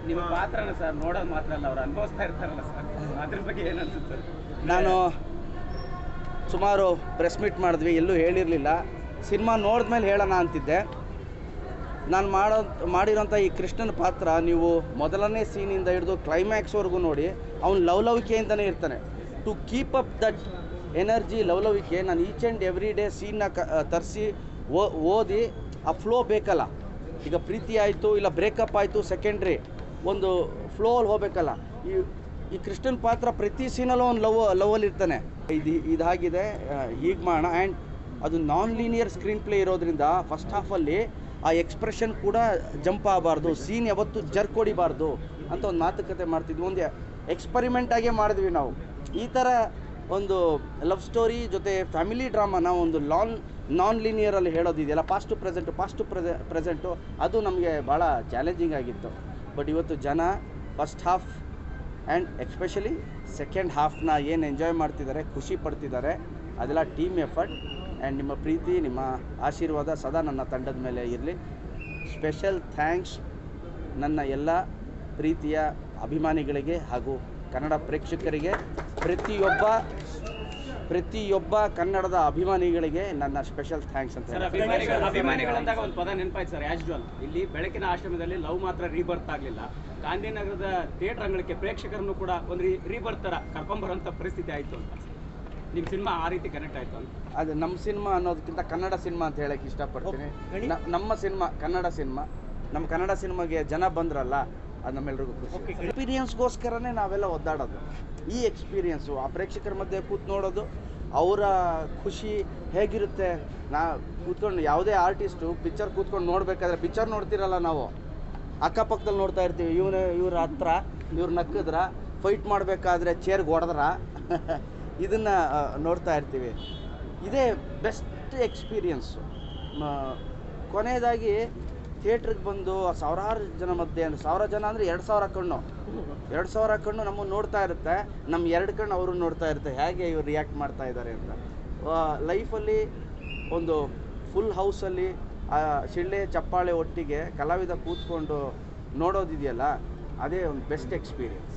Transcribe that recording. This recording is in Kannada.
ನಿಮ್ಮ ಪಾತ್ರನ ಸರ್ ನೋಡೋದು ಮಾತ್ರ ಅಲ್ಲ, ಅವ್ರು ಅನುಭವಿಸ್ತಾ ಇರ್ತಾರಲ್ಲ ಸರ್, ಅದ್ರ ಬಗ್ಗೆ ಏನು ಅನ್ಸುತ್ತೆ? ನಾನು ಸುಮಾರು ಪ್ರೆಸ್ ಮೀಟ್ ಮಾಡಿದ್ವಿ, ಎಲ್ಲೂ ಹೇಳಿರಲಿಲ್ಲ. ಸಿನಿಮಾ ನೋಡಿದ್ಮೇಲೆ ಹೇಳೋಣ ಅಂತಿದ್ದೆ. ನಾನು ಮಾಡಿರೋಂಥ ಈ ಕೃಷ್ಣನ ಪಾತ್ರ ನೀವು ಮೊದಲನೇ ಸೀನಿಂದ ಹಿಡಿದು ಕ್ಲೈಮ್ಯಾಕ್ಸ್ವರೆಗೂ ನೋಡಿ, ಅವ್ನು ಲವಲವಿಕೆಯಿಂದನೇ ಇರ್ತಾನೆ. To keep up that energy, ಲವಲವಿಕೆ, ನಾನು ಈಚ್ ಆ್ಯಂಡ್ ಎವ್ರಿ ಡೇ ಸೀನ್ನ ತರಿಸಿ ಓದಿ ಆ ಫ್ಲೋ ಬೇಕಲ್ಲ. ಈಗ ಪ್ರೀತಿ ಆಯಿತು ಇಲ್ಲ ಬ್ರೇಕಪ್ ಆಯಿತು ಸೆಕೆಂಡ್ರಿ, ಒಂದು ಫ್ಲೋಲ್ಲಿ ಹೋಗಬೇಕಲ್ಲ. ಈ ಕೃಷ್ಣನ್ ಪಾತ್ರ ಪ್ರತಿ ಸೀನಲ್ಲೂ ಒಂದು ಲವಲ್ಲಿ ಇರ್ತಾನೆ. ಇದಾಗಿದೆ, ಹೀಗೆ ಮಾಡೋಣ. ಆ್ಯಂಡ್ ಅದು ನಾನ್ ಲೀನಿಯರ್ ಸ್ಕ್ರೀನ್ ಪ್ಲೇ ಇರೋದ್ರಿಂದ ಫಸ್ಟ್ ಹಾಫಲ್ಲಿ ಆ ಎಕ್ಸ್ಪ್ರೆಷನ್ ಕೂಡ ಜಂಪ್ ಆಗಬಾರ್ದು, ಸೀನ್ ಯಾವತ್ತು ಜರ್ಕ್ ಹೊಡಿಬಾರ್ದು ಅಂತ ಒಂದು ಮಾತುಕತೆ ಮಾಡ್ತಿದ್ವಿ. ಒಂದು ಎಕ್ಸ್ಪರಿಮೆಂಟಾಗೇ ಮಾಡಿದ್ವಿ ನಾವು. ಈ ಥರ ಒಂದು ಲವ್ ಸ್ಟೋರಿ ಜೊತೆ ಫ್ಯಾಮಿಲಿ ಡ್ರಾಮಾನ ಒಂದು ನಾನ್ ಲೀನಿಯರಲ್ಲಿ ಹೇಳೋದಿದೆಯಲ್ಲ, ಪಾಸ್ಟ್ ಟು ಪ್ರೆಸೆಂಟು, ಅದು ನಮಗೆ ಭಾಳ ಚಾಲೆಂಜಿಂಗ್ ಆಗಿತ್ತು. ಬಟ್ ಇವತ್ತು ಜನ first half and especially second ಹಾಫ್ನ ಏನು ಎಂಜಾಯ್ ಮಾಡ್ತಿದ್ದಾರೆ, ಖುಷಿ ಪಡ್ತಿದ್ದಾರೆ. ಅದೆಲ್ಲ ಟೀಮ್ ಎಫರ್ಟ್. ಆ್ಯಂಡ್ ನಿಮ್ಮ ಪ್ರೀತಿ, ನಿಮ್ಮ ಆಶೀರ್ವಾದ ಸದಾ ನನ್ನ ತಂಡದ ಮೇಲೆ ಇರಲಿ. ಸ್ಪೆಷಲ್ ಥ್ಯಾಂಕ್ಸ್ ನನ್ನ ಎಲ್ಲ ಪ್ರೀತಿಯ ಅಭಿಮಾನಿಗಳಿಗೆ ಹಾಗೂ ಕನ್ನಡ ಪ್ರೇಕ್ಷಕರಿಗೆ, ಪ್ರತಿಯೊಬ್ಬ ಕನ್ನಡದ ಅಭಿಮಾನಿಗಳಿಗೆ ನನ್ನ ಸ್ಪೆಷಲ್ ಥ್ಯಾಂಕ್ಸ್ ಅಂತ ಹೇಳಿ. ಅಭಿಮಾನಿಗಳಂದಾಗ ಒಂದು ಪದ ನೆನಪಾಯ್ತು ಸರ್, ಆ್ಯಸ್ ಇಲ್ಲಿ ಬೆಳಕಿನ ಆಶ್ರಮದಲ್ಲಿ ಲವ್ ಮಾತ್ರ ರೀಬರ್ತ್ ಆಗಲಿಲ್ಲ, ಗಾಂಧಿನಗರದ ಥಿಯೇಟರ್ ಅಂಗಳಕ್ಕೆ ಪ್ರೇಕ್ಷಕರನ್ನು ಕೂಡ ಒಂದು ರೀಬರ್ತ್ ಥರ ಕರ್ಕೊಂಬರೋಂಥ ಪರಿಸ್ಥಿತಿ ಆಯಿತು ಅಂತ. ನಿಮ್ಮ ಸಿನಿಮಾ ಆ ರೀತಿ ಕನೆಕ್ಟ್ ಆಯಿತು ಅಂತ? ಅದು ನಮ್ಮ ಸಿನಿಮಾ ಅನ್ನೋದಕ್ಕಿಂತ ಕನ್ನಡ ಸಿನಿಮಾ ಅಂತ ಹೇಳಕ್ಕೆ ಇಷ್ಟಪಡ್ತೀನಿ. ನಮ್ಮ ಸಿನಿಮಾ ಕನ್ನಡ ಸಿನಿಮಾ, ನಮ್ಮ ಕನ್ನಡ ಸಿನಿಮಾಗೆ ಜನ ಬಂದ್ರಲ್ಲ, ಅದು ನಮ್ಮೆಲ್ರಿಗೂ ಖುಷಿ. ಎಕ್ಸ್ಪೀರಿಯನ್ಸ್ಗೋಸ್ಕರನೇ ನಾವೆಲ್ಲ ಒದ್ದಾಡೋದು. ಈ ಎಕ್ಸ್ಪೀರಿಯನ್ಸು ಆ ಪ್ರೇಕ್ಷಕರ ಮಧ್ಯೆ ಕೂತು ನೋಡೋದು, ಅವರ ಖುಷಿ ಹೇಗಿರುತ್ತೆ. ಕೂತ್ಕೊಂಡು ಯಾವುದೇ ಆರ್ಟಿಸ್ಟು ಪಿಕ್ಚರ್ ಕೂತ್ಕೊಂಡು ನೋಡಬೇಕಾದ್ರೆ, ಪಿಕ್ಚರ್ ನೋಡ್ತಿರಲ್ಲ ನಾವು, ಅಕ್ಕಪಕ್ಕದಲ್ಲಿ ನೋಡ್ತಾ ಇರ್ತೀವಿ. ಇವ್ರ ಹತ್ರ ಇವ್ರು ನಕ್ಕಿದ್ರ, ಫೈಟ್ ಮಾಡಬೇಕಾದ್ರೆ ಚೇರ್ಗೆ ಹೊಡೆದ್ರ, ಇದನ್ನು ನೋಡ್ತಾ ಇರ್ತೀವಿ. ಇದೇ ಬೆಸ್ಟ್ ಎಕ್ಸ್ಪೀರಿಯನ್ಸು. ಕೊನೆಯದಾಗಿ ಥಿಯೇಟ್ರಿಗೆ ಬಂದು ಸಾವಿರಾರು ಜನ ಮಧ್ಯೆ, 1000 ಜನ ಅಂದರೆ 2000 ಕಣ್ಣು, 2000 ಕಣ್ಣು ನಮ್ಮನ್ನು ನೋಡ್ತಾ ಇರುತ್ತೆ, ನಮ್ಮ 2 ಕಣ್ಣು ಅವರು ನೋಡ್ತಾ ಇರುತ್ತೆ, ಹೇಗೆ ಇವ್ರು ರಿಯಾಕ್ಟ್ ಮಾಡ್ತಾ ಇದ್ದಾರೆ ಅಂತ. ಲೈಫಲ್ಲಿ ಒಂದು ಫುಲ್ ಹೌಸಲ್ಲಿ ಶಿಳ್ಳೆ ಚಪ್ಪಾಳೆ ಒಟ್ಟಿಗೆ ಕಲಾವಿದ ಕೂತ್ಕೊಂಡು ನೋಡೋದಿದೆಯಲ್ಲ, ಅದೇ ಒಂದು ಬೆಸ್ಟ್ ಎಕ್ಸ್ಪೀರಿಯನ್ಸ್.